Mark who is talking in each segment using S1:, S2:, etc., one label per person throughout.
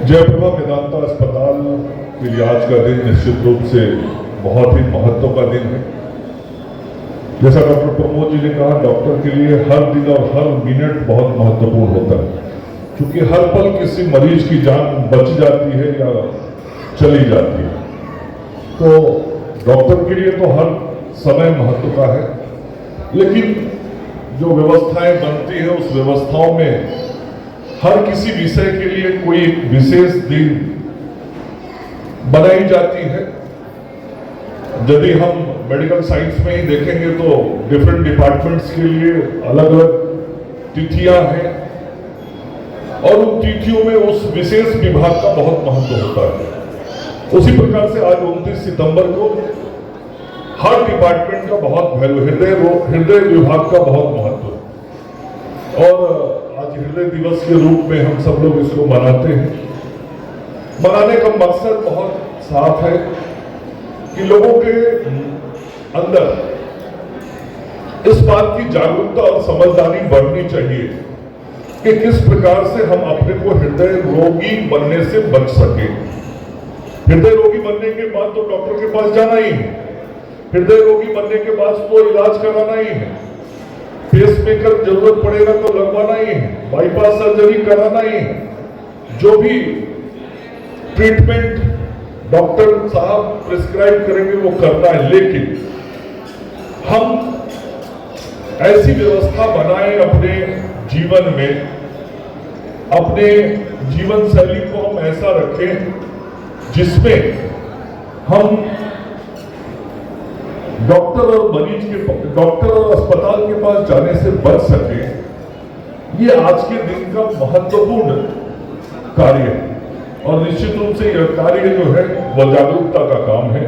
S1: जयप्रभा मेदांता अस्पताल के लिए आज का दिन निश्चित रूप से बहुत ही महत्व का दिन है। जैसा डॉक्टर प्रमोद जी ने कहा, डॉक्टर के लिए हर दिन और हर मिनट बहुत महत्वपूर्ण होता है, क्योंकि हर पल किसी मरीज की जान बच जाती है या चली जाती है। तो डॉक्टर के लिए तो हर समय महत्व का है, लेकिन जो व्यवस्थाएं बनती है उस व्यवस्थाओं में हर किसी विषय के लिए कोई एक विशेष दिन बनाई जाती है। यदि हम मेडिकल साइंस में ही देखेंगे तो डिफरेंट डिपार्टमेंट्स के लिए अलग अलग तिथियां हैं और उन तिथियों में उस विशेष विभाग का बहुत महत्व होता है। उसी प्रकार से आज 29 सितंबर को हर डिपार्टमेंट का बहुत वैल्यू, हृदय विभाग का बहुत महत्व, और आज हृदय दिवस के रूप में हम सब लोग इसको मनाते हैं। मनाने का मकसद बहुत साफ है कि लोगों के अंदर इस बात की जागरूकता और समझदारी बढ़नी चाहिए कि किस प्रकार से हम अपने को हृदय रोगी बनने से बच सके। हृदय रोगी बनने के बाद तो डॉक्टर के पास जाना ही है, हृदय रोगी बनने के बाद तो इलाज कराना ही है, पेसमेकर जरूरत पड़ेगा तो लगवाना ही है, बाईपास सर्जरी कराना ही है। जो भी ट्रीटमेंट डॉक्टर साहब प्रिस्क्राइब करेंगे वो करना है, लेकिन हम ऐसी व्यवस्था बनाएं अपने जीवन में, अपने जीवन शैली को हम ऐसा रखें जिसमें हम डॉक्टर और अस्पताल के पास जाने से बच सके। ये आज के दिन का महत्वपूर्ण कार्य है और निश्चित रूप से यह कार्य जो है वह जागरूकता का काम है।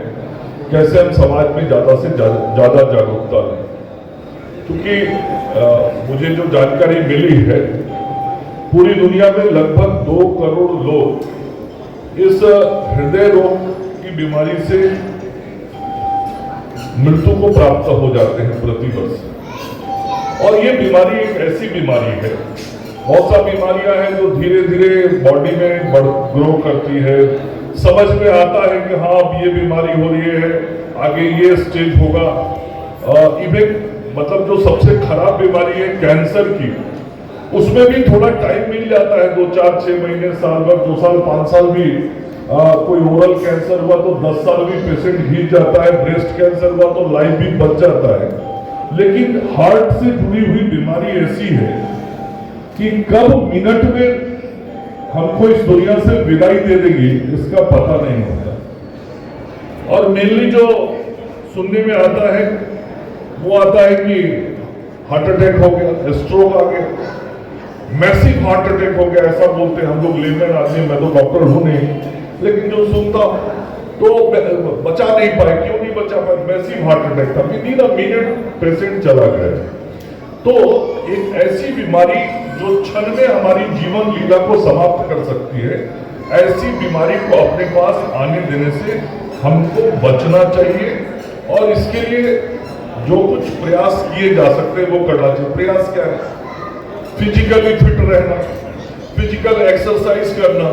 S1: कैसे हम समाज में ज्यादा से ज्यादा जागरूकता लें, क्योंकि मुझे जो जानकारी मिली है, पूरी दुनिया में लगभग 2 करोड़ लोग इस हृदय रोग की बीमारी से मृत्यु को प्राप्त हो जाते हैं प्रति वर्ष। और ये बीमारी एक ऐसी बीमारी है, बहुत सा बीमारियां हैं जो धीरे धीरे बॉडी में ग्रो करती है। समझ में आता है कि हाँ अब ये बीमारी हो रही है, आगे ये स्टेज होगा। इवन मतलब जो सबसे खराब बीमारी है कैंसर की, उसमें भी थोड़ा टाइम मिल जाता है, 2, 4, 6 महीने, साल भर, 2 साल, 5 साल भी। कोई ओरल कैंसर हुआ तो 10 साल भी पेशेंट घिस जाता है, ब्रेस्ट कैंसर हुआ तो लाइफ भी बच जाता है। लेकिन हार्ट से जुड़ी हुई बीमारी ऐसी है कि कब मिनट में हमको इस दुनिया से विदाई दे देगी इसका पता नहीं होता। और मेनली जो सुनने में आता है वो आता है कि हार्ट अटैक हो गया, स्ट्रोक आ गया, मैसिव हार्ट अटैक हो गया, ऐसा बोलते हैं हम लोग लेमैन आदमी। मैं तो डॉक्टर हूं नहीं, लेकिन जो सुनता तो बचा नहीं पाए। क्यों नहीं बचा पाए? मैसिव हार्ट अटैक था, विदिन अ मिनट पेशेंट चला गया। तो एक ऐसी बीमारी जो क्षण में हमारी जीवन लीला को समाप्त कर सकती है, ऐसी बीमारी को अपने पास आने देने से हमको बचना चाहिए। और इसके लिए जो कुछ प्रयास किए जा सकते हैं वो करना चाहिए। प्रयास क्या है? फिजिकली फिट रहना, फिजिकल एक्सरसाइज करना,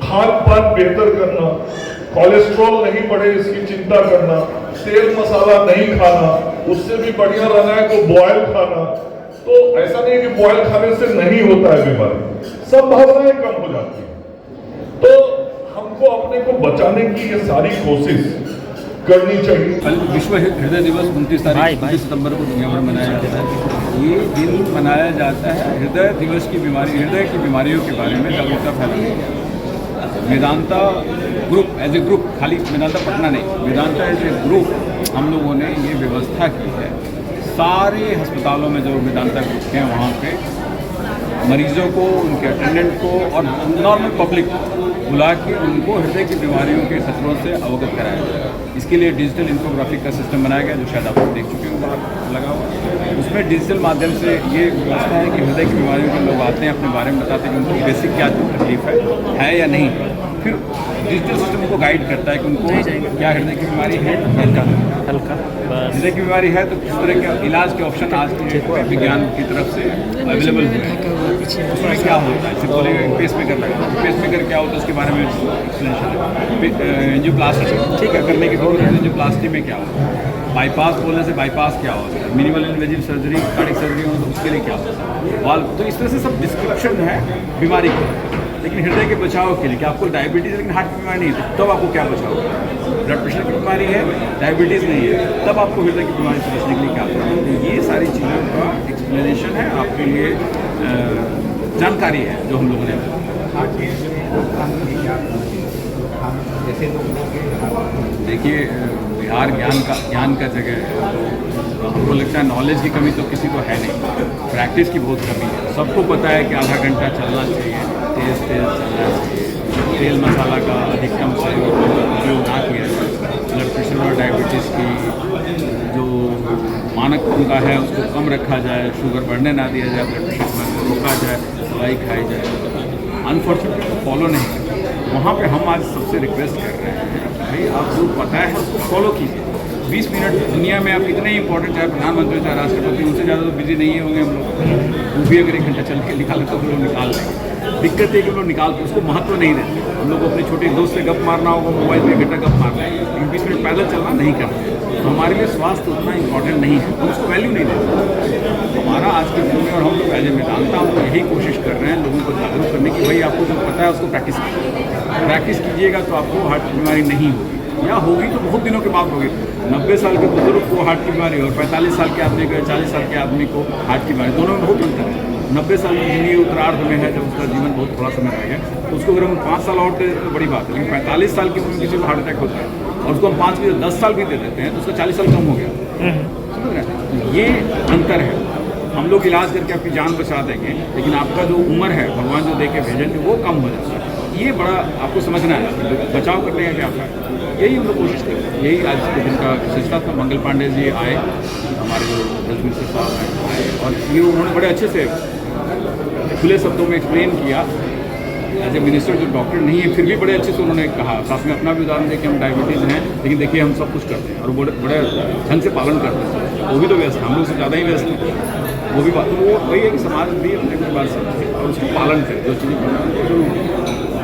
S1: खान पान बेहतर करना, कोलेस्ट्रॉल नहीं बढ़े इसकी चिंता करना, तेल मसाला नहीं खाना, उससे भी बढ़िया रहना है तो बॉयल खाना। तो ऐसा नहीं कि बॉयल खाने से नहीं होता है बीमारी, संभावनाएं कम हो जाती है। तो हमको अपने को बचाने की ये सारी कोशिश करनी चाहिए।
S2: कल विश्व हृदय दिवस 29 सितंबर को दुनिया भर मनाया जाता है। ये दिन मनाया जाता है हृदय दिवस की बीमारी, हृदय की बीमारियों के बारे में जागरूकता फैलाने के लिए। Vedanta group as a group, खाली वेदांता पटना नहीं, वेदांता एज ए ग्रुप हम लोगों ने ये व्यवस्था की है। सारे अस्पतालों में जो वेदांता ग्रुप हैं वहाँ पे मरीजों को, उनके अटेंडेंट को और नॉर्मल पब्लिक को बुला के उनको हृदय की बीमारियों के खतरों से अवगत कराया जाएगा। इसके लिए डिजिटल इन्फोग्राफिक का सिस्टम बनाया गया, जो शायद आप लोग देख चुके होंगे, बाहर लगा हुआ। उसमें डिजिटल माध्यम से ये व्यवस्था है कि हृदय की बीमारियों के लोग आते हैं, अपने बारे में बताते हैं कि उनको बेसिक क्या तकलीफ है या नहीं। फिर डिजिटल सिस्टम उनको गाइड करता है कि उनको क्या हृदय की बीमारी है, हल्का
S3: बस
S2: हृदय की बीमारी है तो किस तरह के इलाज के ऑप्शन आज के विज्ञान की तरफ से अवेलेबल हुए हैं। उसमें क्या होता है, सिर्फ बोलेगा पेस मेकर लगा, पेस मेकर क्या होता है उसके बारे में एक्सप्लेनेशन है। एंजियोप्लास्टी ठीक है करने की जरूरत है, एंजियोप्लास्टी में क्या होता है, बाईपास बोलने से बाईपास क्या होता है, minimal invasive surgery cardiac surgery हो तो उसके लिए क्या होता है, वाल्व। तो इस तरह से सब डिस्क्रिप्शन है बीमारी की। लेकिन हृदय के बचाव के लिए कि आपको डायबिटीज़ लेकिन हार्ट की बीमारी नहीं है तब आपको क्या बचाव है, ब्लड प्रेशर की बीमारी है डायबिटीज़ नहीं है तब आपको हृदय की बीमारी से बचने के लिए क्या करना है। तो ये सारी चीज़ों का एक्सप्लेनेशन है आपके लिए, जानकारी है जो हम लोगों ने देखिए बिहार ज्ञान का जगह है। तो हमको लगता है नॉलेज की कमी तो किसी को है नहीं, प्रैक्टिस की बहुत कमी है। सबको पता है कि आधा घंटा चलना चाहिए, तेज़ चलना चाहिए, तेल मसाला का अधिकतम से उपयोग ना किया जाए, ब्लड प्रेशर और डायबिटीज़ की जो मानक उनका है उसको कम रखा जाए, शुगर बढ़ने ना दिया जाए, ब्लड प्रेशर को रोका जाए, दवाई खाई जाए। अनफॉर्चुनेटली वो फॉलो नहीं करते। वहाँ पे हम आज सबसे रिक्वेस्ट कर रहे हैं भाई आप जो पता है उसको फॉलो कीजिए। 20 मिनट दुनिया में आप कितने ही इंपॉर्टेंट, चाहे प्रधानमंत्री चाहे राष्ट्रपति, उनसे ज़्यादा तो बिजी नहीं होंगे हम लोग। वो भी अगर 1 घंटा चल के निकाले तो लोग निकाल लेंगे। दिक्कत है कि लोग निकालते उसको महत्व नहीं देते। हम लोग को अपने छोटे दोस्त से गप मारना होगा, मोबाइल में 1 घंटा गप मारना है, लेकिन 20 मिनट पैदल चलना नहीं करते। तो हमारे लिए स्वास्थ्य उतना इंपॉर्टेंट नहीं है, हम उसको वैल्यू नहीं देते। हमारा आज के दिन में और हम लोग एज ए वेदांता हम यही कोशिश कर रहे हैं लोगों को जागरूक करने की भाई आपको जो पता है उसको प्रैक्टिस कीजिएगा तो आपको हार्ट की बीमारी नहीं होगी, या होगी तो बहुत दिनों के बाद होगी। 90 साल के बुजुर्ग को हार्ट की बीमारी और 45 साल के आदमी को, 40 साल के आदमी को हार्ट की बीमारी, दोनों में बहुत अंतर है। 90 साल की जिंदगी उत्तरार्ध में है, जब उसका जीवन बहुत थोड़ा समय रह गया तो उसको अगर हम 5 साल और दे देते तो बड़ी बात है। लेकिन 45 साल की उम्र में किसी को हार्ट अटैक होता है और उसको हम 5 की 10 साल भी दे देते हैं तो उसका 40 साल कम हो गया। समझ रहे हैं, तो ये अंतर है। हम लोग इलाज करके आपकी जान बचा देंगे, लेकिन आपका जो उम्र है भगवान जो दे के भेजेंगे वो कम हो जाता है। ये बड़ा आपको समझना है, बचाव करने का क्या फायदा। यही हम लोग कोशिश करते हैं, यही आज के दिन का विशेषता था। मंगल पांडे जी आए, हमारे जो हेल्थ मिनिस्टर साहब आए, और ये उन्होंने बड़े अच्छे से खुले शब्दों में एक्सप्लेन किया। एज ए मिनिस्टर जो डॉक्टर नहीं है फिर भी बड़े अच्छे से उन्होंने कहा, साथ में अपना भी उदाहरण दें कि हम डायबिटीज़ हैं लेकिन देखिए हम सब कुछ करते हैं और बड़े ढंग से पालन करते हैं। वो भी तो व्यस्त हैं, हम लोग से ज़्यादा ही व्यस्त हैं। वो भी बात तो वो वही है कि समाज भी अपने बात समझे और उसको पालन करे, जो चीज़ें करना है।